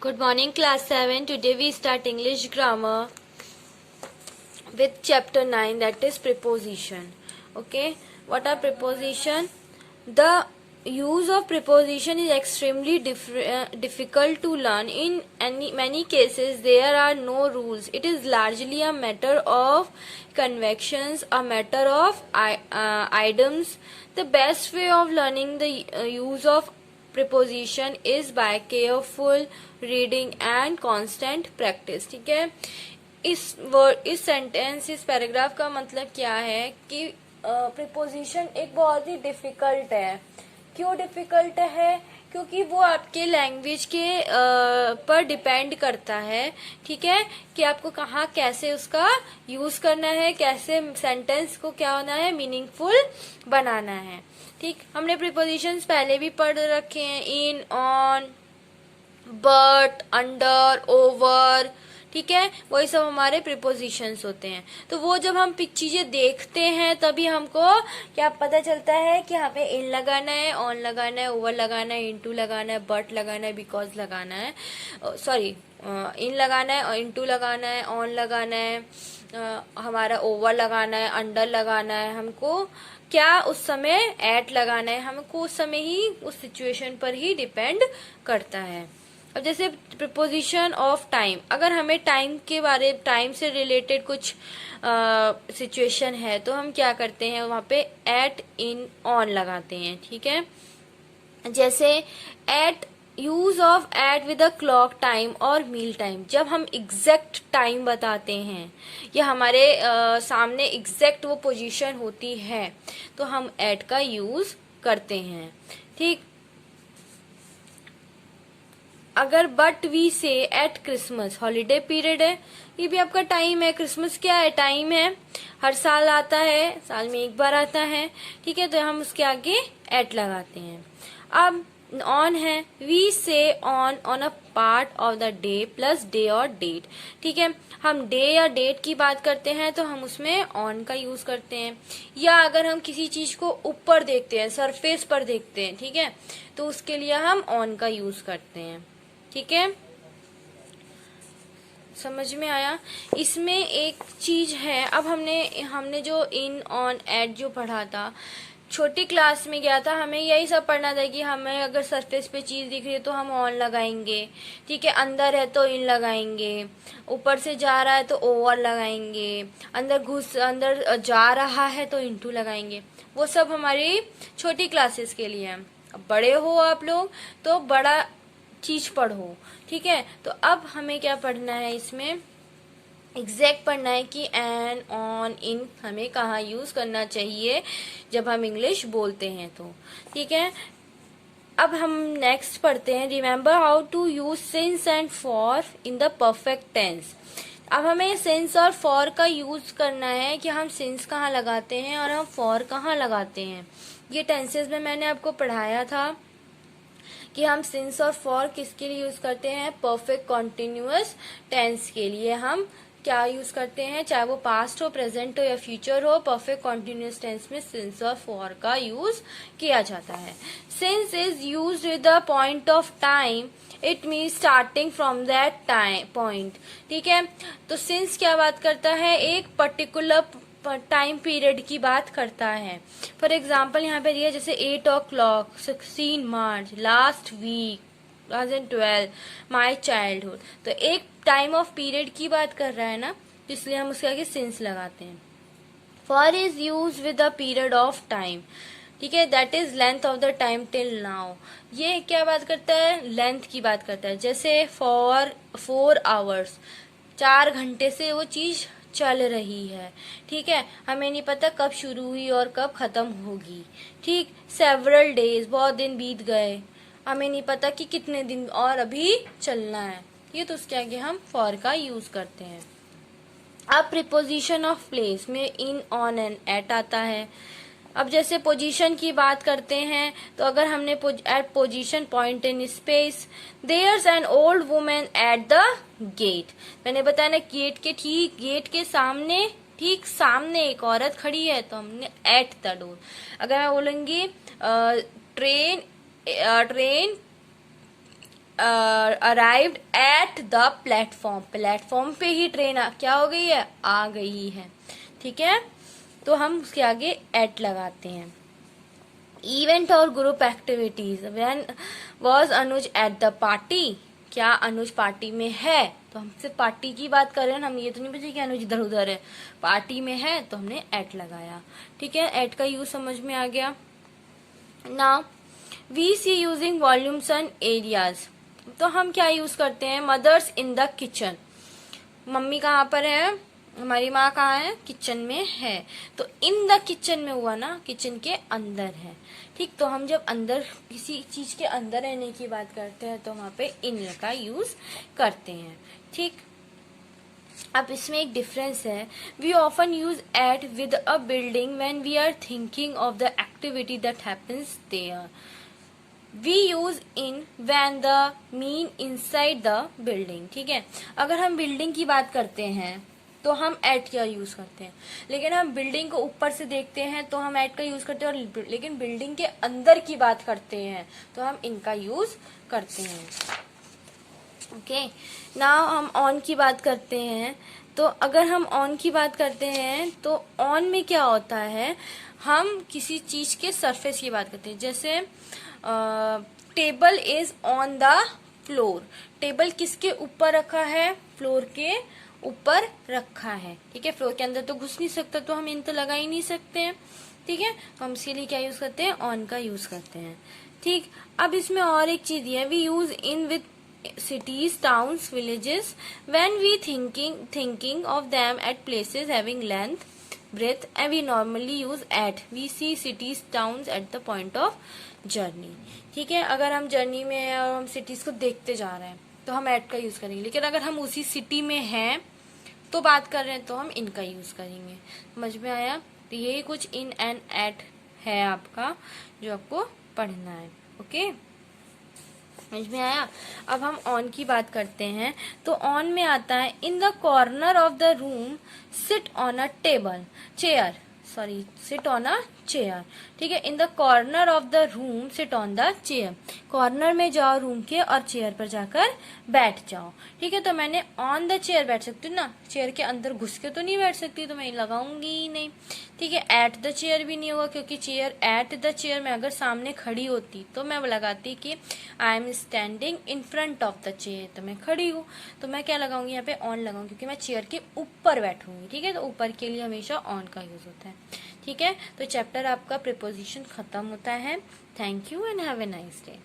Good morning, class 7. Today we start English grammar with chapter 9, that is preposition. Okay, what are preposition? The use of preposition is extremely difficult to learn. In many cases there are no rules. It is largely a matter of conventions, a matter of items. The best way of learning the use of preposition is by careful reading and constant practice. ठीक है, इस sentence, इस paragraph का मतलब क्या है कि preposition एक बहुत ही डिफिकल्ट है. क्यों डिफिकल्ट है? क्योंकि वो आपके लैंग्वेज के पर डिपेंड करता है. ठीक है, कि आपको कहाँ कैसे उसका यूज करना है, कैसे सेंटेंस को क्या होना है, मीनिंगफुल बनाना है. ठीक, हमने प्रीपोजिशंस पहले भी पढ़ रखे हैं. इन, ऑन, बट, अंडर, ओवर. ठीक है, वही सब हमारे प्रीपोजिशंस होते हैं. तो वो जब हम चीजें देखते हैं तभी हमको क्या पता चलता है कि हमें इन लगाना है, ऑन लगाना है, ओवर लगाना है, इनटू लगाना है, बट लगाना है, बिकॉज लगाना है, सॉरी इन लगाना है, इनटू लगाना है, ऑन लगाना है, हमारा ओवर लगाना है, अंडर लगाना है. हमको क्या उस समय एट लगाना है, हमको उस समय ही उस सिचुएशन पर ही डिपेंड करता है. अब जैसे प्रीपोजिशन ऑफ टाइम, अगर हमें टाइम से रिलेटेड कुछ सिचुएशन है तो हम क्या करते हैं, वहां पे एट, इन, ऑन लगाते हैं. ठीक है, जैसे at, use of at with a clock time और मील टाइम. जब हम एग्जैक्ट टाइम बताते हैं या हमारे सामने एग्जैक्ट वो पोजीशन होती है तो हम एट का यूज करते हैं. ठीक, अगर बट वी से एट क्रिसमस, हॉलीडे पीरियड है, ये भी आपका टाइम है. क्रिसमस क्या है, टाइम है, हर साल आता है, साल में एक बार आता है. ठीक है, तो हम उसके आगे एट लगाते हैं. अब ऑन है, वी से on a part of the debt plus day और डेट. ठीक है, हम डे या डेट की बात करते हैं तो हम उसमें ऑन का यूज करते हैं. या अगर हम किसी चीज को ऊपर देखते हैं, सरफेस पर देखते हैं, ठीक है, तो उसके लिए हम ऑन का यूज करते हैं. ठीक है, समझ में आया? इसमें एक चीज है, अब हमने जो इन, ऑन, एट जो पढ़ा था, छोटी क्लास में गया था, हमें यही सब पढ़ना था कि हमें अगर सरफेस पे चीज दिख रही है तो हम ऑन लगाएंगे. ठीक है, अंदर है तो इन लगाएंगे, ऊपर से जा रहा है तो ओवर लगाएंगे, अंदर जा रहा है तो इनटू लगाएंगे. वो सब हमारी छोटी क्लासेस के लिए है. अब बड़े हो आप लोग तो बड़ा चीज पढ़ो. ठीक है, तो अब हमें क्या पढ़ना है, इसमें एग्जैक्ट पढ़ना है कि एन, ऑन, इन हमें कहाँ यूज करना चाहिए जब हम इंग्लिश बोलते हैं तो. ठीक है, अब हम नेक्स्ट पढ़ते हैं, remember how to use since and for in the perfect tense. अब हमें सिंस और फॉर का यूज करना है कि हम सिंस कहाँ लगाते हैं और हम फॉर कहाँ लगाते हैं. ये टेंसेस में मैंने आपको पढ़ाया था कि हम सिंस और फॉर किसके लिए यूज करते हैं, परफेक्ट कॉन्टिन्यूअस टेंस के लिए हम क्या यूज करते हैं, चाहे वो पास्ट हो, प्रेजेंट हो या फ्यूचर हो, परफेक्ट कॉन्टिन्यूअस टेंस में सिंस और फॉर का यूज किया जाता है. Since is used with the point of time, it mean starting from that time point. ठीक है, तो सिंस क्या बात करता है, एक पर्टिकुलर टाइम पीरियड की बात करता है. फॉर एग्जाम्पल यहाँ पे दिया जैसे 8 o'clock, 16 March, last week, 2012, my childhood. तो एक टाइम ऑफ पीरियड की बात कर रहा है ना, इसलिए हम उसके आगे सिंस लगाते हैं. For is use with the period of time. ठीक है, that is length of the time till now. ये क्या बात करता है, लेंथ की बात करता है. जैसे फॉर 4 hours, 4 घंटे से वो चीज चल रही है. ठीक है, हमें नहीं पता कब शुरू हुई और कब खत्म होगी. ठीक, सेवरल डेज, बहुत दिन बीत गए, हमें नहीं पता कि कितने दिन और अभी चलना है. ये तो उसके आगे हम फॉर का यूज करते हैं. अब प्रीपोजिशन ऑफ प्लेस में इन, ऑन एंड एट आता है. अब जैसे पोजीशन की बात करते हैं तो अगर हमने at position point in space, there's an old women at the gate. मैंने बताया ना, गेट के सामने, ठीक सामने एक औरत खड़ी है तो हमने एट द डोर. अगर मैं बोलूंगी train arrived at the platform, platform पे ही ट्रेन क्या हो गई है, आ गई है। ठीक है, तो हम उसके आगे एट लगाते हैं। इवेंट और group activities, when was Anuj at the party, क्या अनुज पार्टी में है, तो हम सिर्फ पार्टी की बात कर रहे हैं, हम ये तो नहीं पूछे कि अनुज इधर उधर है, पार्टी में है तो हमने एट लगाया। ठीक है, एट का यूज समझ में आ गया। Now we see using volumes and areas, तो हम क्या यूज करते हैं, mothers in the kitchen, mummy कहाँ पर है, हमारी माँ कहाँ है, किचन में है, तो इन द किचन में हुआ ना, किचन के अंदर है। ठीक, तो हम जब अंदर किसी चीज के अंदर रहने की बात करते हैं तो वहां पे इन का यूज करते हैं। ठीक, अब इसमें एक डिफरेंस है, we often use at with a building when we are thinking of the activity that happens there, we use in when they mean inside the building. ठीक है, अगर हम बिल्डिंग की बात करते हैं तो हम एट का यूज करते हैं, लेकिन हम बिल्डिंग को ऊपर से देखते हैं तो हम एट का यूज करते हैं, और लेकिन बिल्डिंग के अंदर की बात करते हैं तो हम इनका यूज करते हैं। ओके, नाउ हम ऑन की बात करते हैं, तो अगर हम ऑन की बात करते हैं तो ऑन में क्या होता है, हम किसी चीज के सरफेस की बात करते हैं, जैसे table is on the floor, table किसके ऊपर रखा है, फ्लोर के ऊपर रखा है। ठीक है, फ्लोर के अंदर तो घुस नहीं सकता तो हम इन तो लगा ही नहीं सकते हैं। ठीक है, तो हम इसके लिए क्या यूज करते हैं, ऑन का यूज करते हैं। ठीक, अब इसमें और एक चीज है, we use in with cities, towns, villages when we thinking of them at places having length, breadth, and we normally use at, we see cities, towns at the point of journey। ठीक है, अगर हम journey में हैं और हम cities को देखते जा रहे हैं तो हम एट का यूज करेंगे, लेकिन अगर हम उसी सिटी में हैं तो बात कर रहे हैं तो हम इनका यूज करेंगे। समझ में आया, तो यही कुछ इन एंड एट है आपका जो आपको पढ़ना है। ओके, समझ में आया। अब हम ऑन की बात करते हैं, तो ऑन में आता है in the corner of the room sit on a table chair, sorry sit on a chair. ठीक है, in the corner of the room sit on the chair, corner में जाओ रूम के और चेयर पर जाकर बैठ जाओ। ठीक है, तो मैंने ऑन द चेयर बैठ सकती हूँ ना, चेयर के अंदर घुस के तो नहीं बैठ सकती, तो मैं लगाऊंगी ही नहीं। ठीक है, एट द चेयर भी नहीं होगा, क्योंकि चेयर एट द चेयर में अगर सामने खड़ी होती तो मैं लगाती कि I am standing in front of the chair, तो मैं खड़ी हूँ, तो मैं क्या लगाऊंगी यहाँ पे, ऑन लगाऊंगी, क्योंकि मैं चेयर के ऊपर बैठूंगी। ठीक है, तो ऊपर के लिए हमेशा ऑन का यूज होता है। ठीक है, तो चैप्टर आपका प्रीपोजिशन खत्म होता है। Thank you and have a nice day.